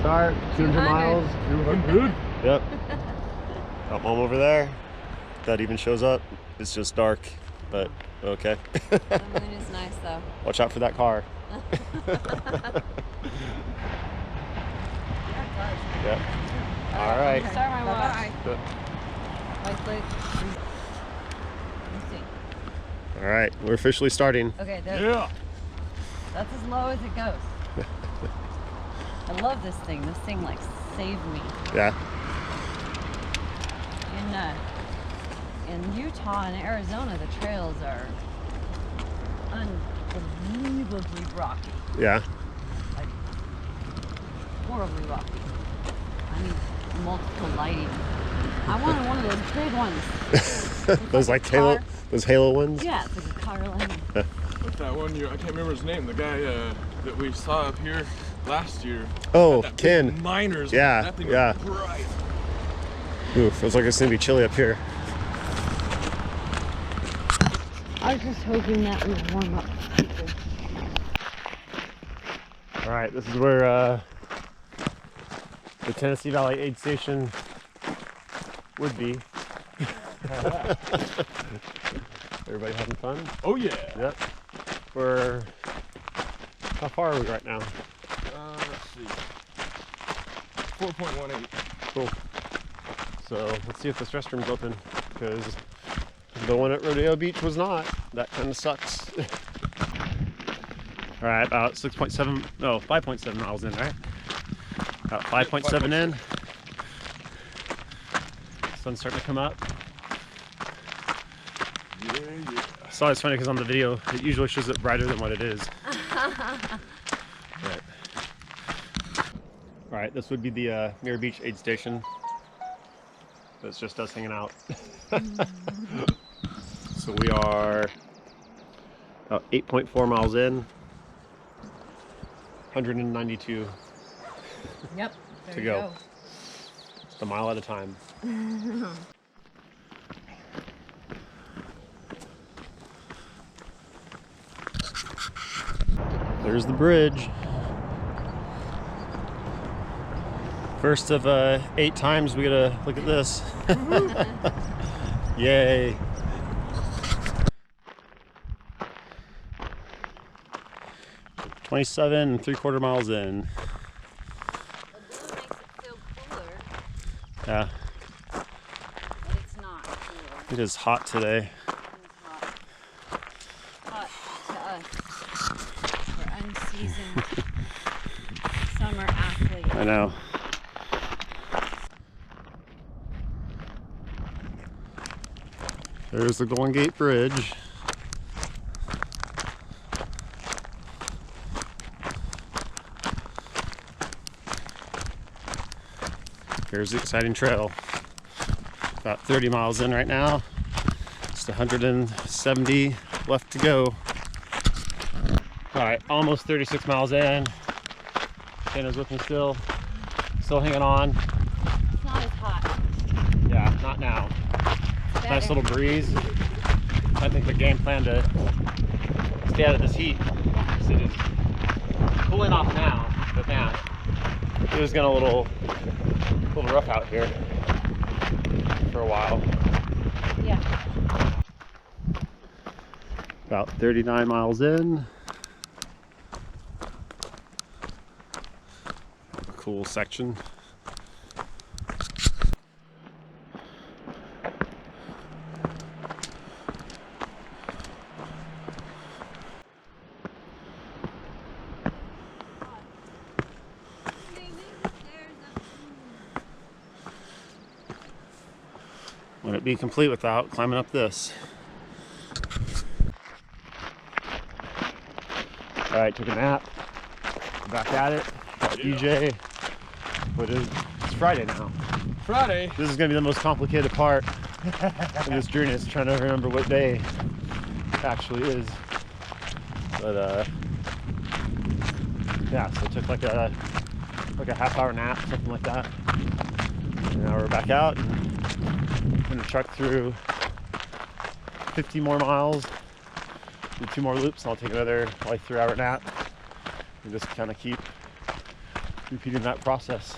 start. 200 miles. 200? Yep. Got mom over there. That even shows up. It's just dark, but okay. The moon is nice though. Watch out for that car. Yep. All right. Start my watch. Yep. Right click. Let's see. All right, we're officially starting. Okay, there. Yeah. That's as low as it goes. I love this thing. This thing like saved me. Yeah. In Utah and Arizona, the trails are unbelievably rocky. Yeah. Like horribly rocky. I need multiple lighting. I wanted one of those big ones. Those like Halo, those Halo ones. Yeah, it's like a car light. What's that one? I can't remember his name. The guy that we saw up here last year. Oh, That Ken. big Miners. Yeah, That thing yeah. was bright. Ooh, feels like it's gonna be chilly up here. I was just hoping that would warm up people. All right, this is where the Tennessee Valley Aid Station would be. Everybody having fun? Oh yeah. Yep. How far are we right now? Let's see. 4.18. Cool. So let's see if this restroom's open, because the one at Rodeo Beach was not. That kind of sucks. All right, about 5.7 miles in, right? About 5.7 in. Sun's starting to come up. Yeah, yeah. So it's funny because on the video, it usually shows it brighter than what it is. Right. All right, this would be the Mirror Beach Aid Station. That's just us hanging out. So we are about 8.4 miles in, 192 Yep. There to you go. Just a mile at a time. There's the bridge. First of 8 times we gotta look at this. Yay. $27.75 miles in. The blue makes it feel cooler, Yeah, but it's not cooler. it is hot today. It's hot. Hot to us. We're unseasoned summer athletes. I know. There's the Golden Gate Bridge. Here's the exciting trail. About 30 miles in right now. Just 170 left to go. All right, almost 36 miles in. Shanna's with me still hanging on. It's not as hot. Yeah, not now. Nice little breeze. I think the game plan to stay out of this heat. It is cooling off now, but man, it was getting a little rough out here for a while. Yeah. About 39 miles in. Cool section. Wouldn't be complete without climbing up this. All right, took a nap. Back at it. Got DJ. It's Friday now. Friday. This is gonna be the most complicated part of this journey. Is trying to remember what day it actually is. But yeah, so it took like a half-hour nap, something like that. And now we're back out. I'm gonna truck through 50 more miles, do 2 more loops, and I'll take another like 3-hour nap and just kind of keep repeating that process.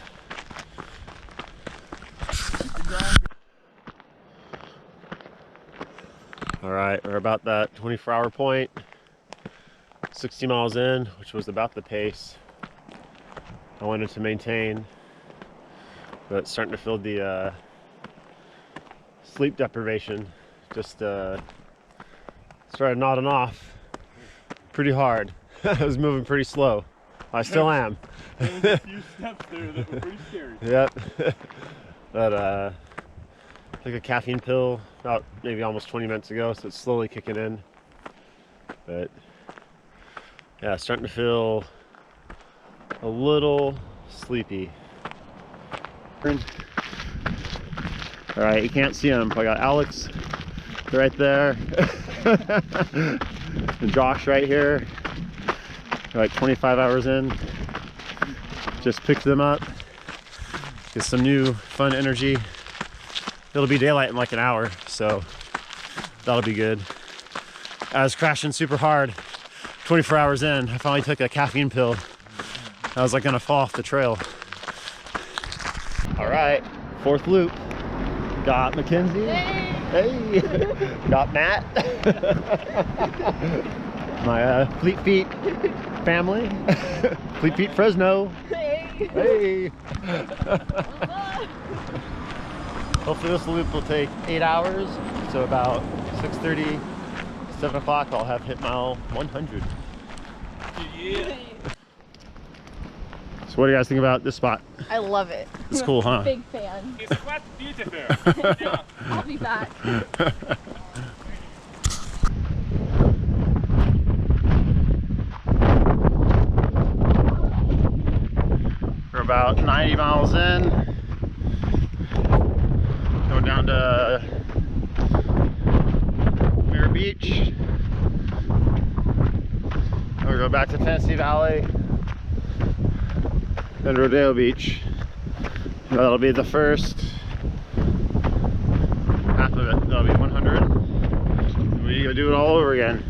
All right, we're about that 24-hour point, 60 miles in, which was about the pace I wanted to maintain, but starting to feel the sleep deprivation. Just started nodding off pretty hard. I was moving pretty slow. I still am. There was a few steps there that were pretty scary. Yep. But took a caffeine pill about maybe almost 20 minutes ago, so it's slowly kicking in. But yeah, starting to feel a little sleepy. All right, you can't see him. I got Alex right there, and Josh right here. They're like 25 hours in. Just picked them up. Get some new fun energy. It'll be daylight in like an hour, so that'll be good. I was crashing super hard 24 hours in. I finally took a caffeine pill. I was like gonna fall off the trail. All right, fourth loop. Got Mackenzie. Hey. Got Matt. My Fleet Feet family. Fleet Feet Fresno. Hey. Hopefully this loop will take 8 hours, so about 6:30, 7 o'clock I'll have hit mile 100. Yeah. So what do you guys think about this spot? I love it. It's cool, huh? Big fan. It's quite beautiful. Yeah. I'll be back. We're about 90 miles in. Going down to Mirror Beach. Then we go back to Tennessee Valley. Then Rodeo Beach. That'll be the first half of it. That'll be 100. We gotta do it all over again.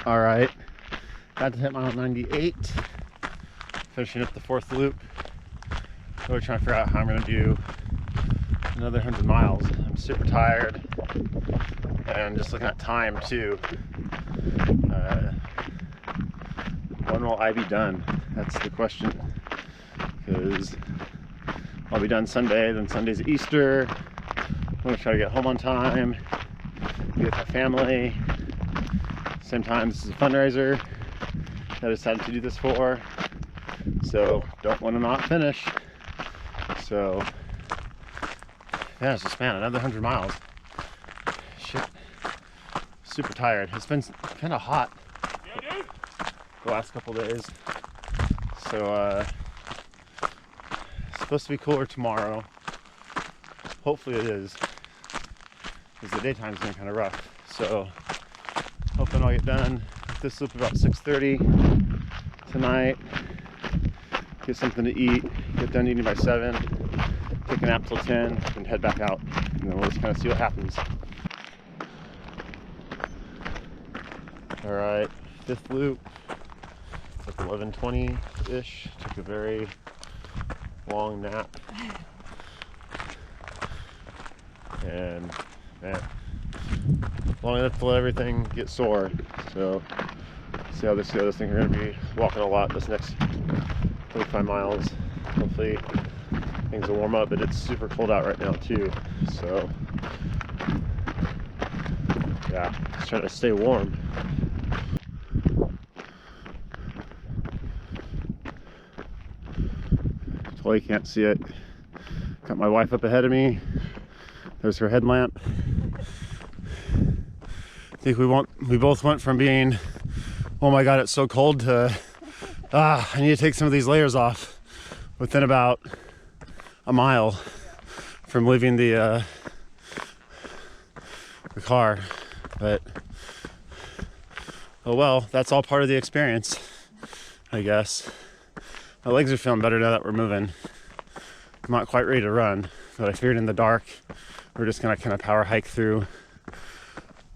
All right, got to hit mile 98. Finishing up the fourth loop. Really trying to figure out how I'm gonna do another 100 miles. I'm super tired, and just looking at time too. When will I be done? That's the question. Because I'll be done Sunday, then Sunday's Easter. I'm gonna try to get home on time, be with my family. Same time, this is a fundraiser that I decided to do this for. So don't want to not finish. So yeah, it's just, man, another 100 miles. Shit, super tired. It's been kind of hot the last couple days. So it's supposed to be cooler tomorrow. Hopefully it is, because the daytime's been kind of rough. So hoping I'll get done with this loop about 6:30 tonight. Get something to eat, get done eating by 7, take a nap till 10, and head back out. And then we'll just kind of see what happens. All right, fifth loop. It's like 11:20-ish. Took a very long nap. And man, long enough to let everything get sore. So see how this goes. I think we're gonna be walking a lot this next 25 miles. Hopefully things will warm up, but it's super cold out right now too. So yeah, just trying to stay warm. Totally can't see it. Got my wife up ahead of me. There's her headlamp. I think we both went from being, oh my god, it's so cold, to I need to take some of these layers off within about a mile from leaving the car. But oh well, that's all part of the experience, I guess. My legs are feeling better now that we're moving. I'm not quite ready to run, but I figured in the dark we're just gonna kind of power hike through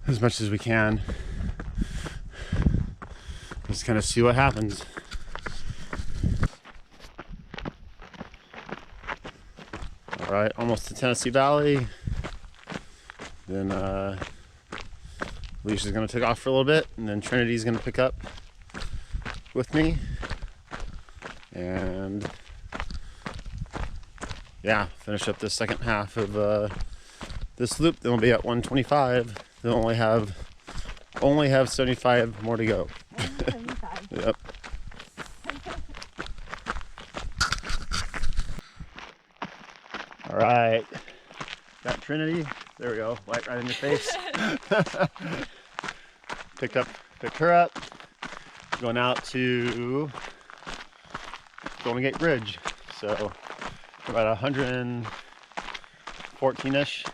as much as we can. Just kind of see what happens. All right, almost to Tennessee Valley. Then Alicia's gonna take off for a little bit, and then Trinity's gonna pick up with me. And yeah, finish up the second half of this loop. Then we'll be at 125. They'll only have 75 more to go. 75. Yep. All right, got Trinity. There we go, light right in your face. Picked her up. Going out to Golden Gate Bridge. So about 114-ish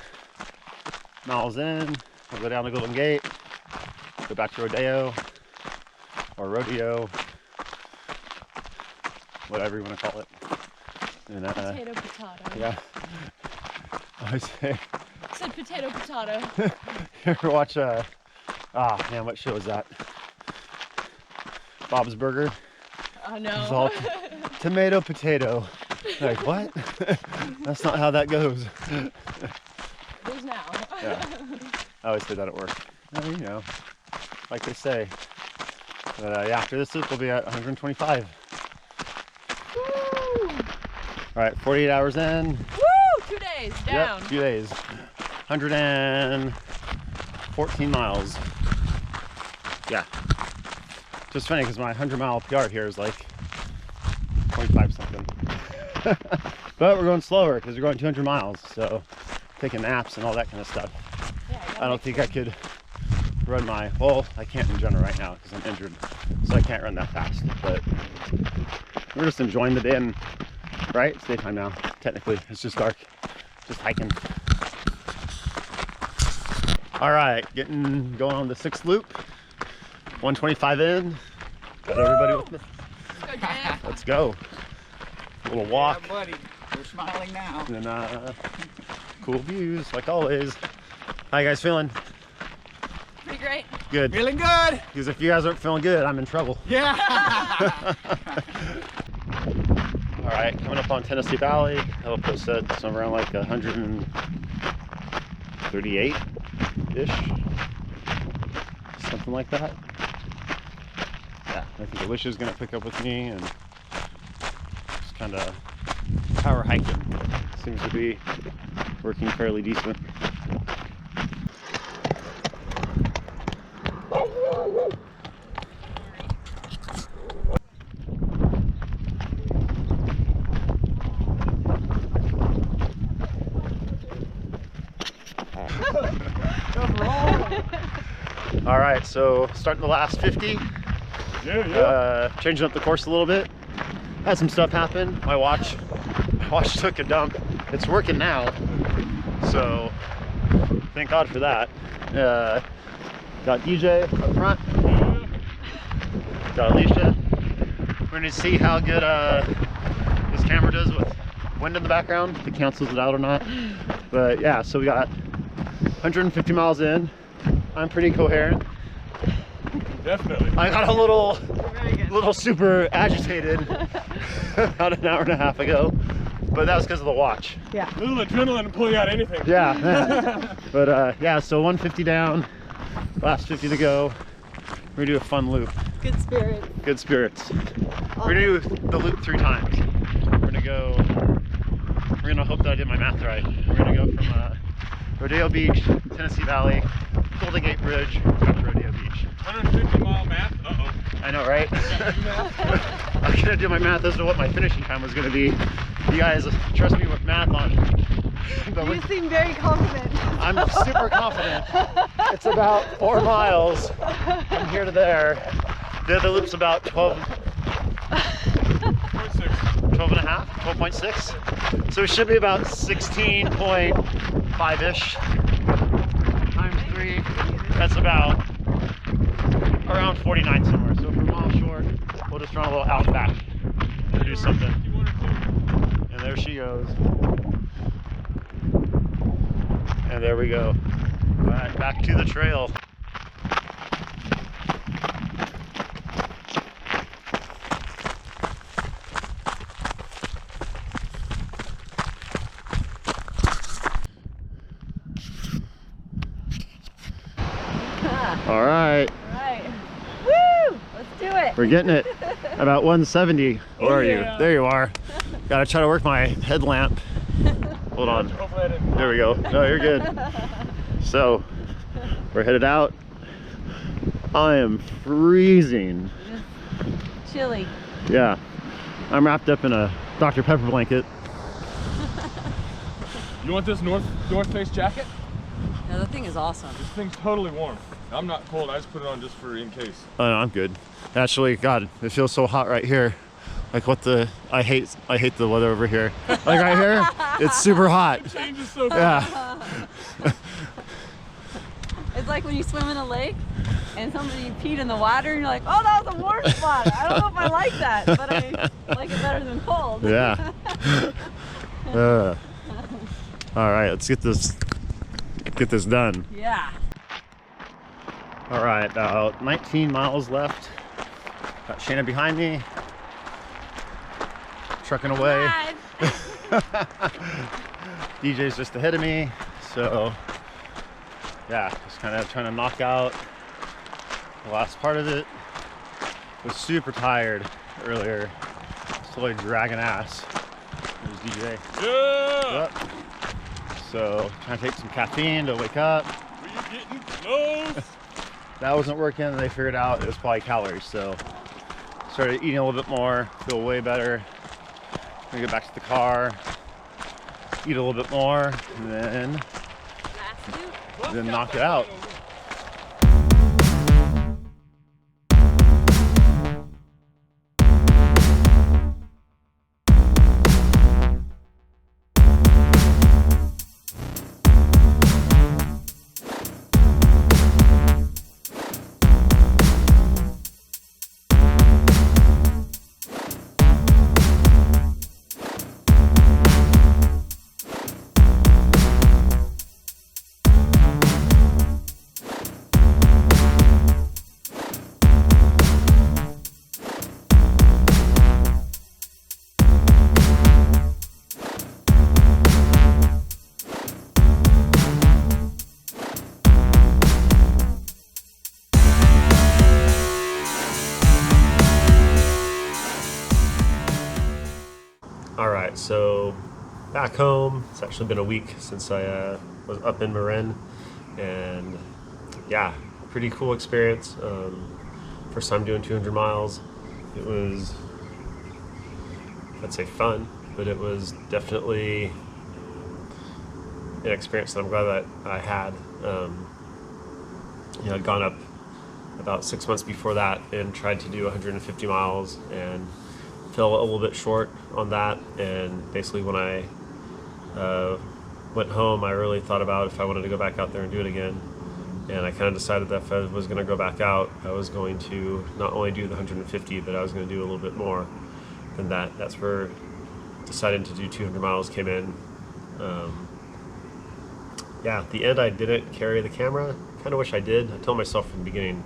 miles in. We'll go down to Golden Gate, go back to Rodeo, or Rodeo, whatever you want to call it. And, Potato, potato. yeah. I would say. Said potato, potato. You ever watch man, what show is that? Bob's Burger. Oh It's no. all tomato, potato. Like, what? That's not how that goes. There's now. Yeah. I always say that at work. Oh, you know, like they say. But yeah, after this loop, we'll be at 125. Woo! All right, 48 hours in. Woo! 2 days down. Yep, 2 days. 114 miles. Yeah. Just funny because my 100-mile PR here is like 25 something. But we're going slower because we're going 200 miles. So taking naps and all that kind of stuff. Yeah, I don't think I could run well, I can't in general right now because I'm injured. So I can't run that fast. But we're just enjoying the day, and right? It's daytime now. Technically, it's just dark. Just hiking. All right, going on the 6th loop. 125 in. Got everybody with me. Let's go, Jan. Let's go. A little walk. Yeah, buddy. We're smiling now. And then cool views, like always. How you guys feeling? Pretty great. Good. Feeling good. Because if you guys aren't feeling good, I'm in trouble. Yeah. All right, coming up on Tennessee Valley. That'll put us at somewhere around like 138-ish. Something like that. Yeah, I think Alicia's gonna pick up with me and just kind of power hiking. Seems to be working fairly decent. All right, so starting the last 50. Changing up the course a little bit. Had some stuff happen. My watch took a dump. It's working now, so thank God for that. Got DJ up front. Got Alicia. We're gonna see how good this camera does with wind in the background, if it cancels it out or not. But yeah, so we got 150 miles in. I'm pretty coherent. Definitely. I got a little super agitated about an hour and a half ago, but that was because of the watch. A little adrenaline to pull you out of anything. Yeah. But yeah, so 150 down, last 50 to go. We're gonna do a fun loop. Good spirit. Good spirits. We're gonna do the loop 3 times. We're gonna hope that I did my math right. We're gonna go from Rodeo Beach, Tennessee Valley, Golden Gate Bridge, back to Rodeo Beach. 150-mile math. Uh-oh. I know, right? I'm gonna do my math as to what my finishing time was gonna be. You guys trust me with math on. You seem very confident. I'm super confident. It's about 4 miles from here to there. The other loop's about 12.6. So it should be about 16.5-ish times 3. That's about around 49 somewhere. So if we're a mile short, we'll just run a little out and back to do something. And there she goes. And there we go. All right, back to the trail. We're getting it. About 170. Where are you? There you are. Gotta try to work my headlamp. Hold on. There we go. No, you're good. So, we're headed out. I am freezing. It's chilly. Yeah. I'm wrapped up in a Dr. Pepper blanket. You want this North Face jacket? Yeah, the thing is awesome. This thing's totally warm. I'm not cold. I just put it on just for in case. Oh no, I'm good. Actually, God, it feels so hot right here. Like what the, I hate the weather over here. Like right here, it's super hot. It changes so fast. Yeah. It's like when you swim in a lake and somebody peed in the water and you're like, oh, that was a warm spot. I don't know if I like that, but I like it better than cold. Yeah. All right, let's get this done. Yeah. All right, about 19 miles left. Got Shannon behind me, trucking away. DJ's just ahead of me, so yeah, just kind of trying to knock out the last part of it. Was super tired earlier, slowly dragging ass. There's DJ. Yeah! Yep. So trying to take some caffeine to wake up. We're getting close. That wasn't working, and they figured out it was probably calories, so started eating a little bit more, feel way better. Gonna get back to the car, eat a little bit more, and then knock it out. Alright, so back home, it's actually been a week since I was up in Marin, and yeah, pretty cool experience. First time doing 200 miles. It was, I'd say fun, but it was definitely an experience that I'm glad that I had. You know, I'd gone up about 6 months before that and tried to do 150 miles and fell a little bit short on that, and basically when I went home, I really thought about if I wanted to go back out there and do it again, and I kind of decided that if I was going to go back out, I was going to not only do the 150, but I was going to do a little bit more than that. That's where deciding to do 200 miles came in. Yeah, at the end I didn't carry the camera. Kind of wish I did. I told myself from the beginning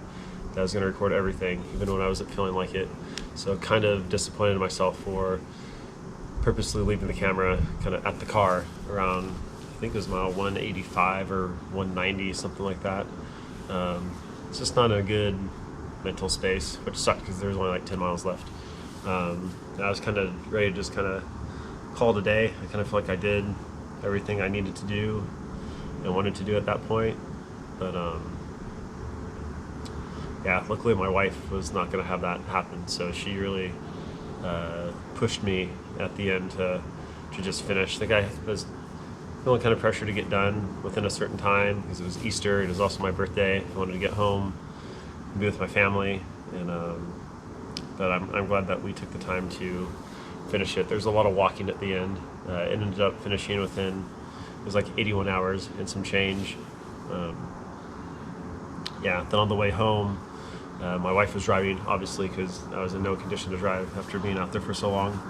that I was going to record everything, even when I wasn't feeling like it. So kind of disappointed in myself for purposely leaving the camera kind of at the car around, I think it was mile 185 or 190, something like that. It's just not a good mental space, which sucked because there was only like 10 miles left. I was kind of ready to just kind of call it a day. I kind of feel like I did everything I needed to do and wanted to do at that point. But yeah, luckily my wife was not going to have that happen, so she really pushed me at the end to just finish. I think I was feeling kind of pressure to get done within a certain time because it was Easter. It was also my birthday. I wanted to get home and be with my family, and but I'm glad that we took the time to finish it. There's a lot of walking at the end. It ended up finishing within, it was like 81 hours and some change. Yeah, then on the way home, my wife was driving, obviously, because I was in no condition to drive after being out there for so long.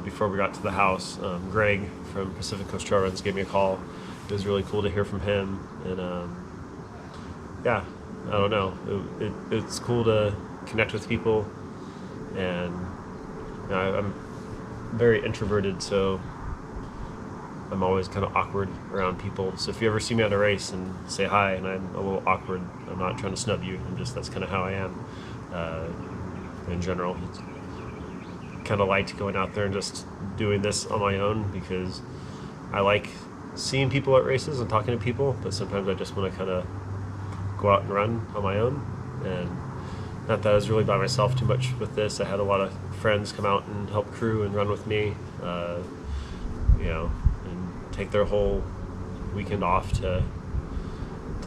Before we got to the house, Greg from Pacific Coast Trail Runs gave me a call. It was really cool to hear from him, and yeah, I don't know. It's cool to connect with people, and you know, I'm very introverted, so I'm always kind of awkward around people. So if you ever see me at a race and say hi and I'm a little awkward, I'm not trying to snub you. That's kind of how I am. in general. Kind of liked going out there and just doing this on my own because I like seeing people at races and talking to people, but sometimes I just want to kind of go out and run on my own. And not that I was really by myself too much with this. I had a lot of friends come out and help crew and run with me, and take their whole weekend off to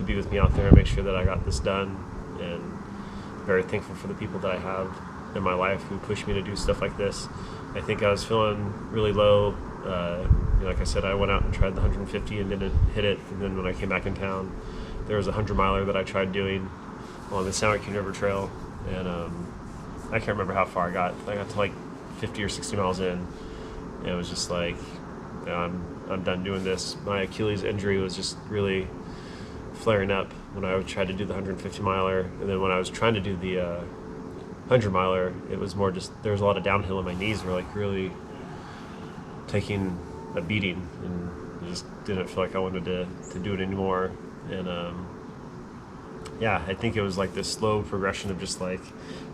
be with me out there and make sure that I got this done. And very thankful for the people that I have in my life who push me to do stuff like this. I think I was feeling really low. Like I said, I went out and tried the 150 and didn't hit it. And then when I came back in town, there was a 100-miler that I tried doing along the San Joaquin River Trail. And I can't remember how far I got. I got to like 50 or 60 miles in. And it was just like, I'm done doing this. My Achilles injury was just really flaring up when I tried to do the 150-miler. And then when I was trying to do the 100-miler, it was more just, there was a lot of downhill and my knees were like really taking a beating, and I just didn't feel like I wanted to do it anymore. And I think it was like this slow progression of just like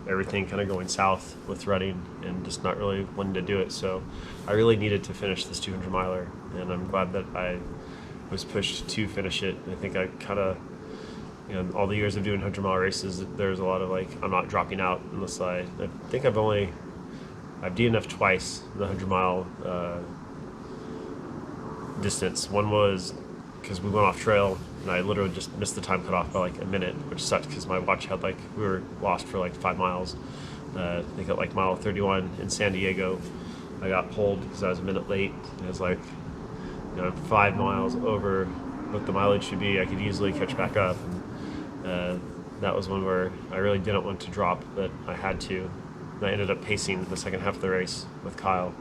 everything kind of going south with running and just not really wanting to do it. So I really needed to finish this 200-miler, and I'm glad that I was pushed to finish it. I think I kind of, all the years of doing 100-mile races, there's a lot of like, I'm not dropping out unless I think I've DNF'd twice the 100-mile distance. One was because we went off trail and I literally just missed the time cutoff by like a minute, which sucked because my watch had we were lost for like 5 miles. I think at like mile 31 in San Diego, I got pulled because I was a minute late. It was like, 5 miles over what the mileage should be. I could easily catch back up. And that was one where I really didn't want to drop, but I had to. And I ended up pacing the second half of the race with Kyle.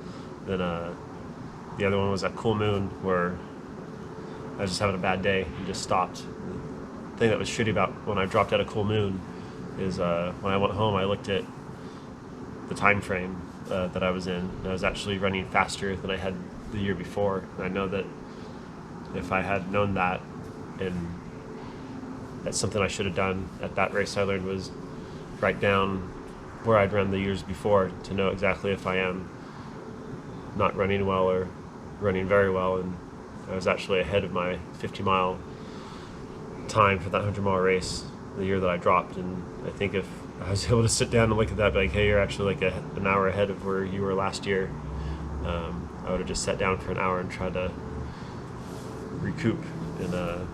Then the other one was at Cool Moon, where I was just having a bad day and just stopped. The thing that was shitty about when I dropped out of Cool Moon is when I went home, I looked at the time frame that I was in, and I was actually running faster than I had the year before. And I know that if I had known that, and that's something I should have done at that race, I learned was write down where I'd run the years before to know exactly if I am not running well or running very well. And I was actually ahead of my 50-mile time for that 100-mile race the year that I dropped. And I think if I was able to sit down and look at that, be like, hey, you're actually like an hour ahead of where you were last year, I would have just sat down for an hour and tried to recoup and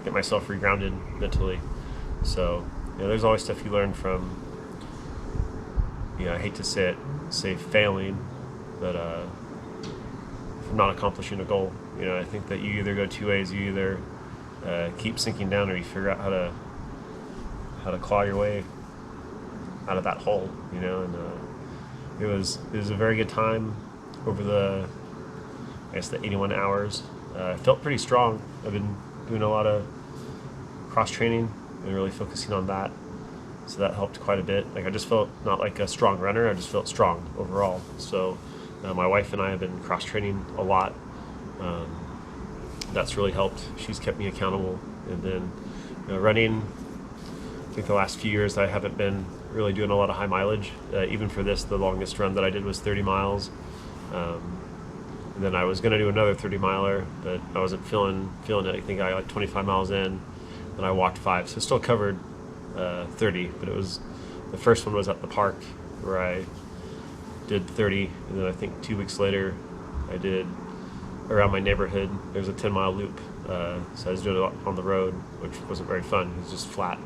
get myself regrounded mentally. So there's always stuff you learn from, I hate to say failing, but from not accomplishing a goal. I think that you either go two ways. You either keep sinking down, or you figure out how to claw your way out of that hole. And it was a very good time over the 81 hours. I felt pretty strong. I've been doing a lot of cross training and really focusing on that, so that helped quite a bit. I just felt not like a strong runner, I just felt strong overall. So my wife and I have been cross training a lot. That's really helped. She's kept me accountable. And then running, I think the last few years I haven't been really doing a lot of high mileage. Even for this, the longest run that I did was 30 miles. And then I was going to do another 30-miler, but I wasn't feeling it. I think I got like 25 miles in, and I walked 5, so still covered 30. But it was, the first one was at the park where I did 30, and then I think 2 weeks later I did around my neighborhood. There's a 10-mile loop, so I was doing it on the road, which wasn't very fun. It was just flat.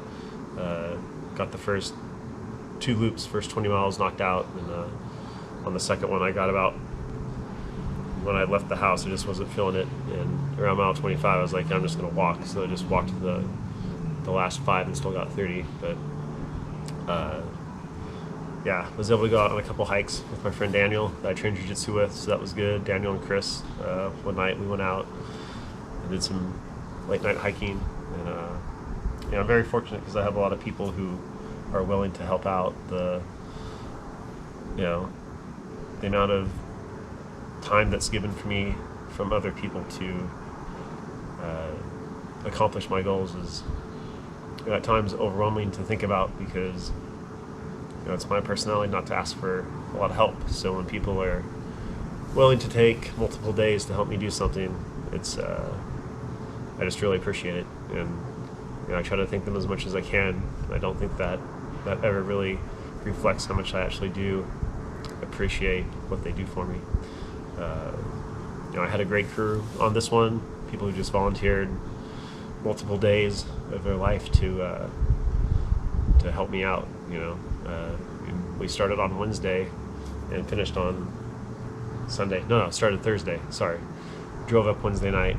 Got the first 2 loops, first 20 miles knocked out, and on the second one I got about, when I left the house, I just wasn't feeling it, and around mile 25 I was like, I'm just going to walk. So I just walked the last 5 and still got 30. But was able to go out on a couple hikes with my friend Daniel that I trained jiu-jitsu with, so that was good. Daniel and Chris, one night we went out and did some late night hiking, and I'm very fortunate because I have a lot of people who are willing to help out. The amount of time that's given for me from other people to accomplish my goals is at times overwhelming to think about, because it's my personality not to ask for a lot of help. So when people are willing to take multiple days to help me do something, it's I just really appreciate it, and I try to thank them as much as I can. I don't think that ever really reflects how much I actually do appreciate what they do for me. I had a great crew on this one, people who just volunteered multiple days of their life to help me out. We started on Wednesday and finished on Sunday. No, started Thursday. Sorry. Drove up Wednesday night.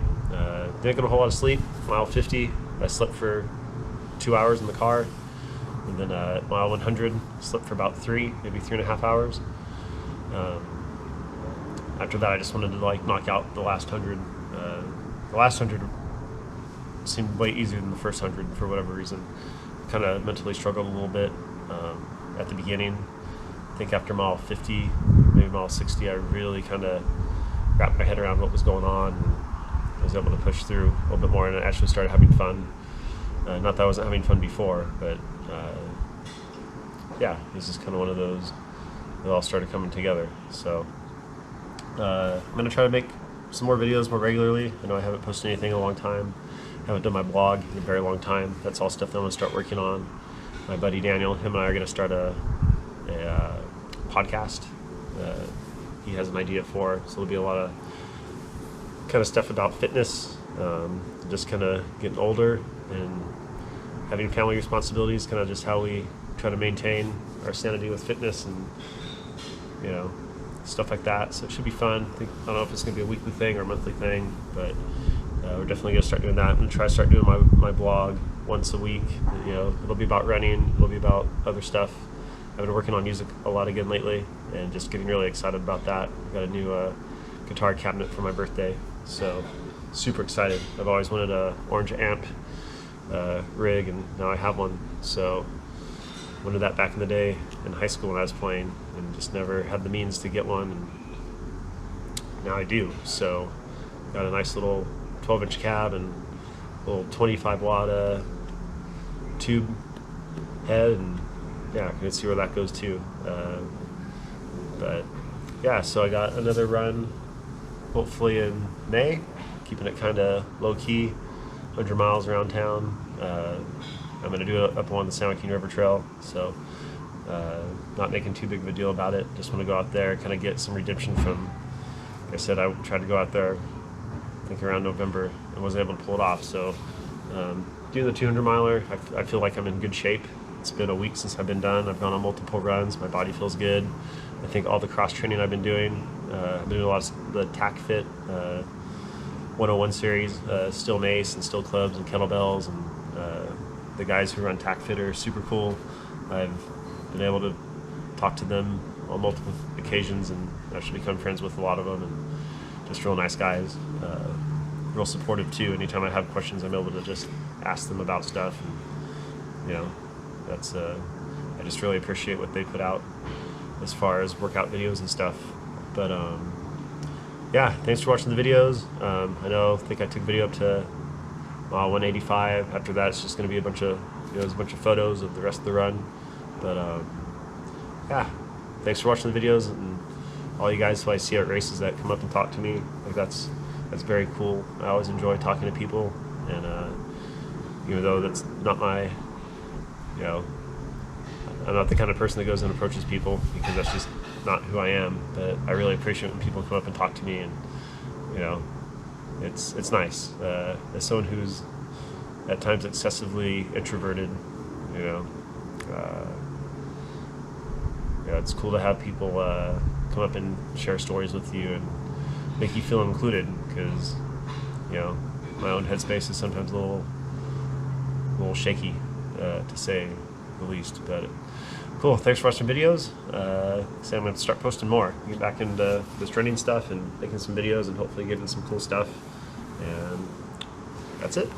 Didn't get a whole lot of sleep. Mile 50, I slept for 2 hours in the car. And then mile 100, slept for about 3, maybe 3.5 hours. After that, I just wanted to knock out the last 100. The last 100 seemed way easier than the first 100 for whatever reason. Kind of mentally struggled a little bit at the beginning. I think after mile 50, maybe mile 60, I really kind of wrapped my head around what was going on, and I was able to push through a little bit more, and I actually started having fun. Not that I wasn't having fun before, but yeah, this is kind of one of those that all started coming together. So I'm going to try to make some more videos more regularly. I know I haven't posted anything in a long time. I haven't done my blog in a very long time. That's all stuff that I'm going to start working on. My buddy Daniel, him and I are going to start a podcast. He has an idea for, so there'll be a lot of kind of stuff about fitness, just kind of getting older and having family responsibilities, kind of just how we try to maintain our sanity with fitness and stuff like that. So it should be fun. I don't know if it's going to be a weekly thing or a monthly thing, but we're definitely going to start doing that. I'm going to try to start doing my blog once a week. It'll be about running. It'll be about other stuff. I've been working on music a lot again lately, and just getting really excited about that. I've got a new guitar cabinet for my birthday, so super excited. I've always wanted a orange amp rig, and now I have one. So wanted that back in the day in high school when I was playing, and just never had the means to get one, and now I do. So got a nice little 12-inch cab and a little 25-watt tube head, and yeah, I can see where that goes too. But yeah, so I got another run hopefully in May, keeping it kind of low-key, 100 miles around town. I'm going to do it up on the San Joaquin River Trail, so not making too big of a deal about it. Just want to go out there, kind of get some redemption from, like I said, I tried to go out there, I think around November, and wasn't able to pull it off. So doing the 200 miler, I feel like I'm in good shape. It's been a week since I've been done. I've gone on multiple runs. My body feels good. I think all the cross training I've been doing, I've been doing a lot of the TAC Fit 101 series, steel mace and steel clubs and kettlebells, and the guys who run TAC Fit are super cool. I've been able to talk to them on multiple occasions and actually become friends with a lot of them, and just real nice guys. Real supportive too. Anytime I have questions, I'm able to just ask them about stuff, and that's I just really appreciate what they put out as far as workout videos and stuff. But yeah, thanks for watching the videos. I think I took a video up to 185. After that, it's just going to be a bunch of photos of the rest of the run. But yeah, thanks for watching the videos, and all you guys who I see at races that come up and talk to me. Like that's very cool. I always enjoy talking to people, and even though that's not my, I'm not the kind of person that goes and approaches people, because that's just not who I am. But I really appreciate when people come up and talk to me, and it's nice. As someone who's at times excessively introverted, it's cool to have people come up and share stories with you and make you feel included, because my own headspace is sometimes a little shaky, to say the least. But cool, thanks for watching videos. I'm going to start posting more, get back into this training stuff and making some videos, and hopefully getting some cool stuff. And that's it.